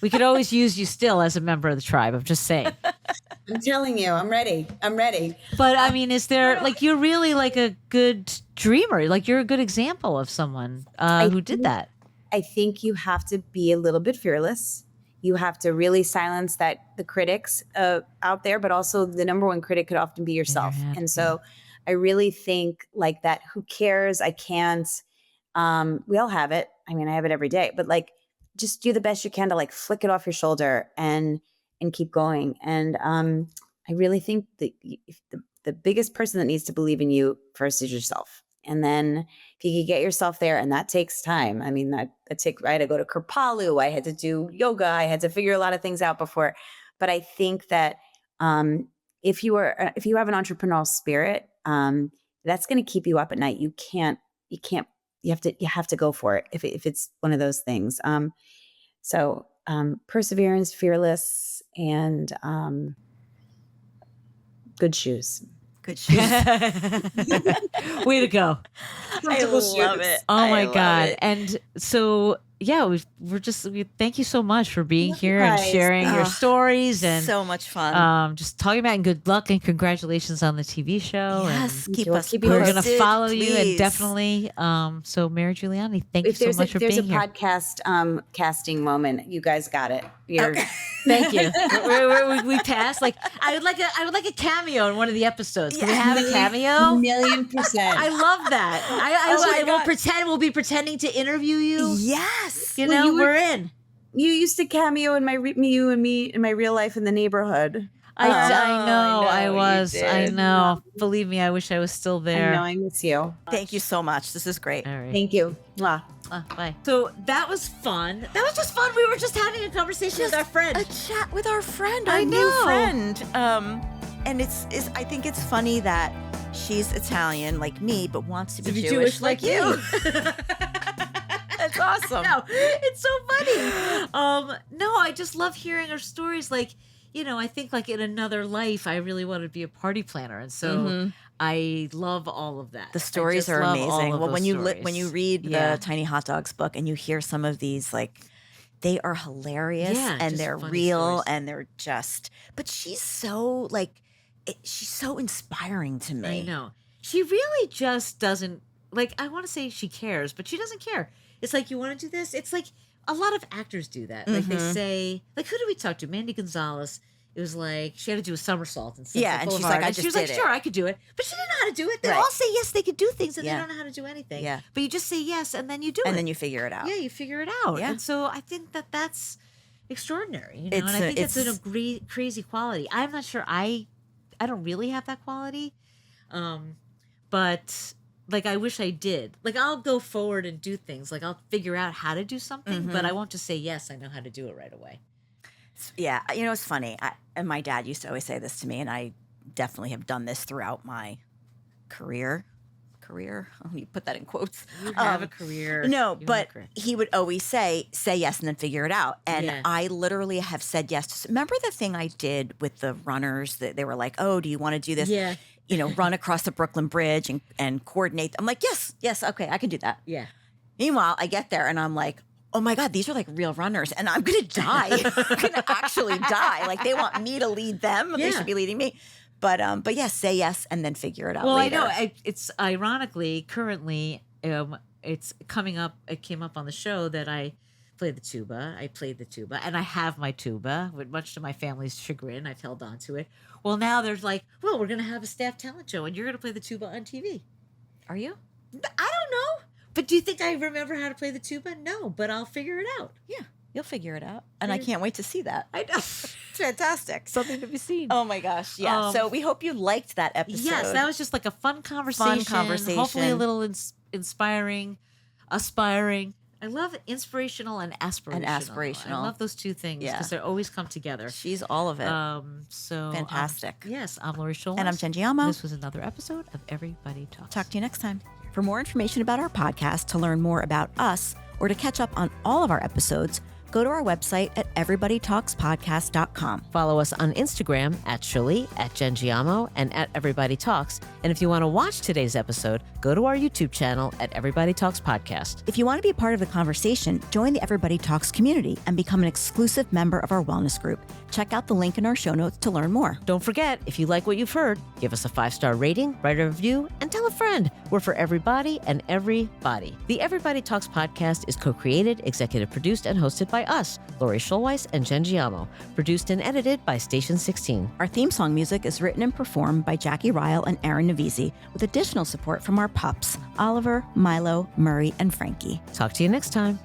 We could always use you still as a member of the tribe. I'm just saying. I'm telling you, I'm ready. But I mean, is there like, you're really like a good dreamer. Like you're a good example of someone who did that. I think you have to be a little bit fearless. You have to really silence the critics out there, but also the number one critic could often be yourself. And so I really think like that, who cares? I can't, we all have it. I mean, I have it every day, but like, just do the best you can to like flick it off your shoulder and keep going. And I really think that if the biggest person that needs to believe in you first is yourself. And then if you could get yourself there, and that takes time. I mean, I had to go to Kripalu. I had to do yoga. I had to figure a lot of things out before. But I think that if you have an entrepreneurial spirit, that's going to keep you up at night. You have to go for it if it's one of those things. So perseverance, fearless, and good shoes. Good shoes. Way to go. I love it. Oh my love God. it. And so, yeah, we thank you so much for being here and guys. sharing your stories and So much fun. just talking about it, and good luck and congratulations on the TV show. Yes, And keep We'll us keep you we're going to posted, follow you and please. definitely. So Mary Giuliani, thank you so much for there's being a here. podcast casting moment, you guys got it. You're Thank you. We passed. Like I would like a cameo in one of the episodes. Can we have a cameo? 1,000,000%. I love that. I will pretend. We'll be pretending to interview you. Yes. You Well, know, you were- we're in. You used to cameo in you and me in my real life in the neighborhood. I know. I know, you I did. know. Believe me, I wish I was still I there. know, I miss you. Thank you so much. This is great. All right. Thank you. Mwah. Bye. So that was fun. That was just fun. We were just having a conversation with our friend. A chat with our friend, I our new know. friend. And it's I think it's funny that she's Italian like me, but wants to be Jewish like you. That's awesome. No, it's so funny. No, I just love hearing her stories. Like, you know, I think like in another life, I really wanted to be a party planner, and so I love all of that. The stories I just are love all amazing. of Well, those when you stories. when you read Yeah. the Tiny Hot Dogs book and you hear some of these, like they are hilarious Yeah, and just they're funny real stories. and they're just. But she's so she's so inspiring to me. I know. She really just doesn't, like, I want to say she cares, but she doesn't care. It's like, you want to do this? It's like a lot of actors do that. Like they say, like, who did we talk to? Mandy Gonzalez. It was like she had to do a somersault and Yeah, and she's like, I she just was like, did it. sure, I could do it, but she didn't know how to do it. They Right. all say yes, they could do things, and Yeah. they don't know how to do anything. Yeah. but you just say yes, and then you do it, And then you figure it out. yeah, you figure it out. Yeah. And so I think that that's extraordinary, you know. It's and I a- think it's it's- a crazy quality. I'm not sure. I don't really have that quality, but like I wish I did. Like I'll go forward and do things. Like I'll figure out how to do something, but I won't just say yes. I know how to do it right away. Yeah, you know, it's funny. And my dad used to always say this to me, and I definitely have done this throughout my career. career. Let me put that in quotes. You have a career. No, You have a but career. he would always say yes and then figure it out. And Yeah. I literally have said yes. Remember the thing I did with the runners that they were like, oh, do you want to do this? Yeah. Run across the Brooklyn Bridge and coordinate. I'm like, yes, okay, I can do that. Yeah. Meanwhile, I get there and I'm like, oh my God, these are like real runners and I'm going to die. I'm going to actually die. Like they want me to lead them. They Yeah. should be leading me. But yes, say yes and then figure it out Well, later. I know it's ironically currently it's coming up. It came up on the show that I played the tuba. I played the tuba, and I have my tuba. With much to my family's chagrin, I've held on to it. Well, now there's like, well, we're gonna have a staff talent show, and you're gonna play the tuba on TV. Are you? I don't know, but do you think I remember how to play the tuba? No, but I'll figure it out. Yeah, you'll figure it out. And I can't wait to see that. I know. It's fantastic. Something to be seen. Oh my gosh. Yeah. So we hope you liked that episode. Yes, that was just like a fun conversation. Hopefully a little inspiring, aspiring. I love inspirational and aspirational. I love those two things because they always come together. She's all of it. So Fantastic. Yes, I'm Lori Schultz. And I'm Jen Giamo. This was another episode of Everybody Talks. Talk to you next time. For more information about our podcast, to learn more about us, or to catch up on all of our episodes, go to our website at every.body.talks.com. Follow us on Instagram at Shirley, at Jen Giamo, and at Everybody Talks. And if you want to watch today's episode, go to our YouTube channel at Everybody Talks Podcast. If you want to be a part of the conversation, join the Everybody Talks community and become an exclusive member of our wellness group. Check out the link in our show notes to learn more. Don't forget, if you like what you've heard, give us a 5-star rating, write a review, and tell a friend. We're for everybody and everybody. The Everybody Talks podcast is co-created, executive produced, and hosted by us, Lori Schulweiss and Jen Giamo. Produced and edited by Station 16. Our theme song music is written and performed by Jackie Ryle and Aaron Navisi, with additional support from our pups, Oliver, Milo, Murray, and Frankie. Talk to you next time.